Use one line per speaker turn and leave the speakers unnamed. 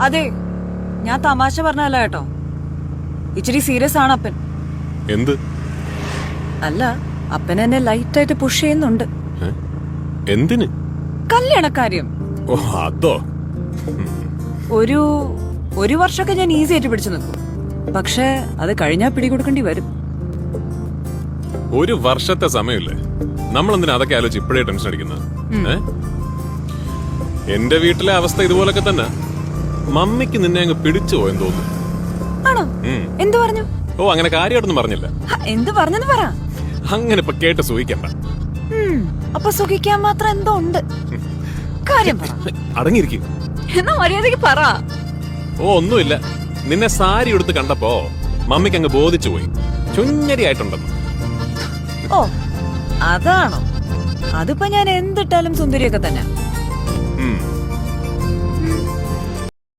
അതെ, ഞാൻ തമാശ പറഞ്ഞല്ല കേട്ടോ. ഇച്ചിരി സീരിയസ് ആണ് അപ്പൻ.
എന്ത്?
അല്ല, അപ്പൻ എന്നെ ലൈറ്റായിട്ട് പുഷ് ചെയ്യുന്നുണ്ട്.
എന്തിന്?
കല്യാണക്കാര്യം.
ഓ അതോ.
ഒരു വർഷമൊക്കെ ഞാൻ ഈസി ആയിട്ട് പിടിച്ചു നിൽക്കും. പക്ഷെ അത് കഴിഞ്ഞാൽ പിടികൊടുക്കേണ്ടി വരും.
ഒരു വർഷത്തെ സമയമില്ലേ? നമ്മളെന്തിനാ അതൊക്കെ ആലോചിച്ച് ഇപ്പോഴേ ടെൻഷൻ അടിക്കുന്നത്? എന്റെ വീട്ടിലെ അവസ്ഥ ഇതുപോലൊക്കെ തന്നെ. മമ്മിക്ക് നിന്നെ അങ്ങ് പിടിച്ചു പോയെന്ന് തോന്നുന്നു.
ആണോ? എന്ത് പറഞ്ഞു?
ഓ അങ്ങനെ കാര്യമായിട്ടൊന്നും പറഞ്ഞില്ല.
എന്ത് പറഞ്ഞെന്ന് പറ.
അങ്ങനെ ഇപ്പൊ കേട്ട് സുഖിക്കണ്ട.
അപ്പൊ സുഖിക്കാൻ മാത്രം എന്തോ ഉണ്ട്. കാര്യം പറ.
അടങ്ങിയിരിക്കും.
എന്നാ മര്യാദക്ക് പറ.
ഓ ഒന്നുമില്ല. നിന്നെ സാരി എടുത്ത് കണ്ടപ്പോ മമ്മിക്ക് അങ്ങ് ബോധിച്ചു പോയി, ചുഞ്ഞരിയായിട്ടുണ്ടെന്ന്.
ഓ അതാണോ? അതിപ്പോ ഞാൻ എന്തിട്ടാലും സുന്ദരിയൊക്കെ തന്നെ.